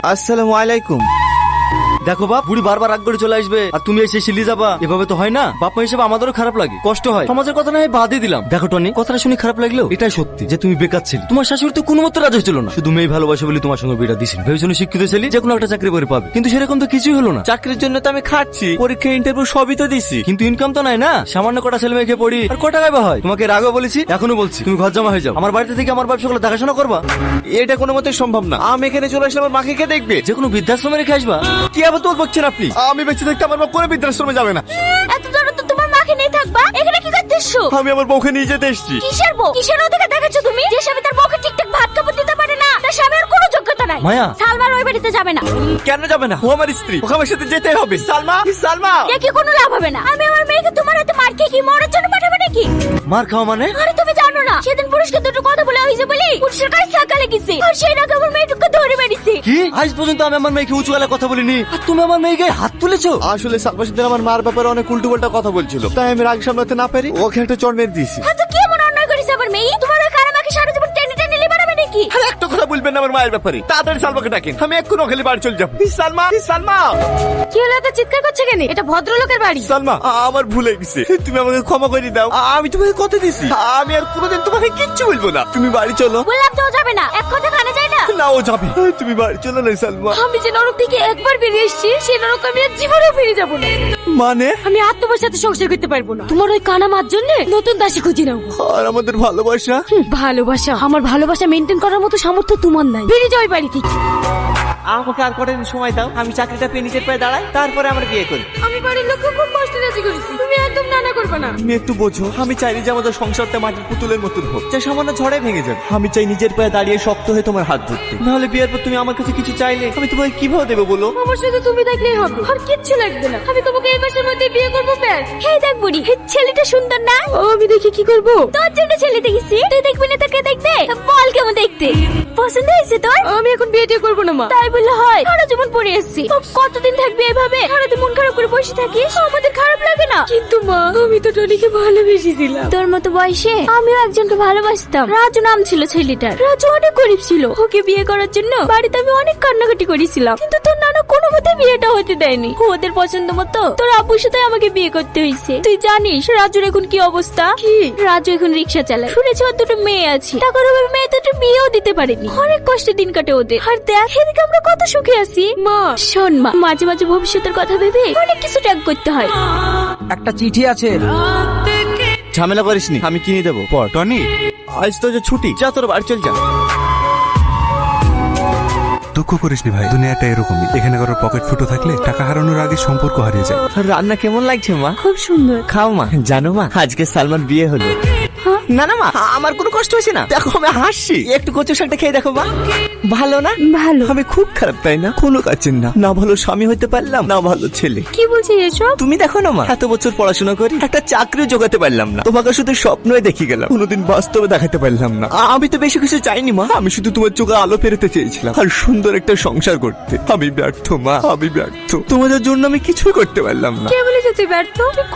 আসসালামু আলাইকুম। দেখো বাপ, বুড়ি বারবার রাগ করে চলে আসবে আর তুমি এসে শিলি যাবা, এভাবে তো হয় না। বাপ মা হিসেবে আমাদেরও খারাপ লাগে, কষ্ট হয়। সমাজের কথা না হয় বাদই দিলাম। দেখো টনি, কথাটা শুনে খারাপ লাগলেও এটাই সত্যি যে তুমি বেকার ছেলে। তোমার শাশুড়ি তো কোনো মতো রাজি হচ্ছিল না, শুধু মেয়ে ভালোবাসে বলে তোমার সঙ্গে বিয়েটা দিছিল। ভেবেছিল শিক্ষিত ছেলে যে কোনো একটা চাকরি করে পাবে, কিন্তু সেরকম তো কিছুই হলো না। চাকরির জন্য তো আমি খাচ্ছি, পরীক্ষা ইন্টারভিউ সবই তো দিছি, কিন্তু ইনকাম তো নাই না। সামান্য কটা ছেলে মেয়েকে পড়ি আর কটা গাইবা হয়। তোমাকে এর আগেও বলেছি, এখনো বলছি, তুমি ঘর জমা হয়ে যাও। আমার বাড়িতে থেকে আমার বাপ সকলে দেখাশোনা করবা। এটা কোনো মতে সম্ভব না। আমি এখানে চলে আসলে আমার মাকে কে দেখবে? যে কোনো বৃদ্ধাশ্রমে রেখে আসবা। কি আবার তোর বলছেন আপনি? আমি বেঁচে থাকতে আমার বাপ কোনো বৃদ্ধাশ্রমে যাবে না। এত দূরে তো তোমার মাকে নিয়ে থাকবা, এখানে কি করতেছো? আমি আমার বউকে নিয়ে যেতে এসেছি। কিসের বউ? কিসের অধিকার দেখাচ্ছ তুমি? যে স্বামী তার বউকে ঠিকঠাক ভাত কাপড় দিতে পারে না, তার স্বামীর কোনো যোগ্যতা নাই। মায়া, সালমার ওই বাড়িতে যাবে না। কেন যাবে না? ও আমার স্ত্রী, ওকে আমার সাথে যেতে হবে। সালমা, সালমা, দেখি কোনো লাভ হবে না। আমি আমার মেয়েকে তোমার হাতে মার খেয়ে কি মরার জন্য পাঠাবো নাকি? মার খাওয়া মানে? আরে তুমি জানো না, সেদিন পুরুষকে দুটো কথা বলে হয়েছে বলি পুরুষের কাছে টাকা লেগেছে, আর সেই টাকা আমার মেয়েটুকু ধরে মেরেছে। কি? আজ পর্যন্ত আমি আমার মেয়েকে উঁচু গলায় কথা বলিনি, আর তুমি আমার মেয়েকে হাত তুলেছো? আসলে সালমার সাথে আমার মার ব্যাপারে অনেক উল্টো পাল্টা কথা বলছিল, তাই আমি রাগ সামলাতে না পারি ওকে একটা চড় মেরে দিয়েছি। হ্যাঁ, তো কি এমন অন্যায় করেছে আমার মেয়ে? তোমার ওই কারামাকে সারা জীবন টেনে টেনে লিবারাবে নাকি? আরে একটা কথা বলবেন না আমার মায়ের ব্যাপারে। তাড়াতাড়ি সালমাকে ডাকেন, আমি এক্ষুনি ওখানে বাড়ি চলে যাবো। সালমা, সালমা, কি হলো? এত চিৎকার করছে কেন? এটা ভদ্রলোকের বাড়ি। সালমা, আমার ভুল হয়ে গেছে, তুমি আমাকে ক্ষমা করে দাও। আমি তোমাকে কথা দিছি, আমি আর কোনোদিন তোমাকে কিচ্ছু বলবো না। তুমি বাড়ি চলো। বললাম তো ও যাবে না, এক কথা কানে যায় না। না, ও যাবে। তুমি বাড়ি চলো না সালমা। আমি যে নরক থেকে একবার বেরিয়ে এসেছি, সেই নরক আমি আর জীবনেও ফিরে যাবো না। মানে? আমি আর তোমার সাথে সংসার করতে পারবো না। তোমার ওই কানা মার জন্য নতুন দাসী খুঁজে নাও। আর আমাদের ভালোবাসা? ভালোবাসা? আমার ভালোবাসা মেনটেন করার মতো সামর্থ্য তোমার নাই। বেরিয়ে যাও এই বাড়ি থেকে। আমাকে আর কটা দিন সময় দাও, আমি চাকরিটা পেয়ে নিজের পায়ে দাঁড়াই, তারপরে আমরা বিয়ে করি। আমি বাড়ির লোককে খুব কষ্ট রাজি করেছি, তুমি একদম নানা করবে না। তুমি একটু বোঝো, আমি চাইনি যে আমাদের সংসারটা মাটির পুতুলের মতন হোক, যা সামান্য ঝড়ে ভেঙে যাবে। আমি চাই নিজের পায়ে দাঁড়িয়ে শক্ত হয়ে তোমার হাত ধরতে। নাহলে বিয়ের পর তুমি আমার কাছে কিছু চাইলে আমি তোমাকে কিভাবে দেবো বলো? আমার সাথে তুমি থাকলেই হবে, আর কিচ্ছু লাগবে না। আমি তোমাকে এই মাসের মধ্যে বিয়ে করবো ব্যাস। হেই দেখ বুড়ি, ছেলেটা সুন্দর না? আমি দেখি কি করবো? তোর জন্য ছেলে দেখেছি, তুই দেখবি না তো কে দেখবে? বল কেমন দেখতে? পছন্দ হয়েছে তোর? আমি এখন বিয়ে টিয়ে করবো না মা। তাই বললে হয়? সারা জীবন পড়ে এসছি, কতদিন থাকবি এভাবে? সারাদিন মন খারাপ করে বসে থাকিস, আমাদের খারাপ লাগে না? কিন্তু মা, আমি তো টনিকে ভালোবেসেছিলাম। তোর মতো বয়সে আমিও একজনকে ভালোবাসতাম। রাজু নাম ছিল ছেলেটার। রাজু অনেক গরিব ছিল, ওকে বিয়ে করার জন্য বাড়িতে আমি অনেক কান্নাকাটি করেছিলাম, কিন্তু তোর নানা কোনো মতে বিয়েটা হতে দেয়নি। ওদের পছন্দ মতো তোর আব্বুর সাথে আমাকে বিয়ে করতে হয়েছে। তুই জানিস রাজুর এখন কি অবস্থা? কি? রাজু এখন রিক্সা চালায়। শুনেছি ওর দুটো মেয়ে আছে, টাকার অভাবে মেয়ে দুটো বিয়েও দিতে পারেনি। অনেক কষ্টে দিন কাটে ওদের। আর দেখ এদিকে আমরা কত সুখে আছি। মা শোন মা, মাঝে মাঝে ভবিষ্যতের কথা ভেবে অনেক কিছু ত্যাগ করতে হয়। একটা চিঠি আছে। ঝামেলা করিসনি, আমি কিনে দেবো পর। টনি, আজ তো যে ছুটি, যা তোর বাড়ি চল যা। দুঃখ করিসনি ভাই, দুনিয়াটা এরকমই। এখানে কারোর পকেট ফুটো থাকলে টাকা হারানোর আগে সম্পর্ক হারিয়ে যায়। রান্না কেমন লাগছে মা? খুব সুন্দর। খাও মা। জানো মা, আজকে সালমান বিয়ে হলো। না না মা, আমার কোনো কষ্ট হয়েছে না। দেখো আমি হাসছি। একটু কচু শাকটা খেয়ে দেখো মা, ভালো না? ভালো। আমি খুব খারাপ তাই না? কোনো কাজের না, না ভালো স্বামী হতে পারলাম, না ভালো ছেলে। কি বলছিস এসব? তুমি দেখো না মা, এত বছর পড়াশোনা করি একটা চাকরিও জোগাতে পারলাম না। তোমাকে শুধু স্বপ্নই দেখি গেলাম, কোনোদিন বাস্তবে দেখাতে পারলাম না। আমি তো বেশি কিছু চাইনি মা, আমি শুধু তোমার চোখে আলো ফেরাতে চেয়েছিলাম আর সুন্দর একটা সংসার করতে। আমি ব্যর্থ মা, আমি ব্যর্থ। তোমাদের জন্য আমি কিছুই করতে পারলাম না। কে বলেছে তুই ব্যর্থ?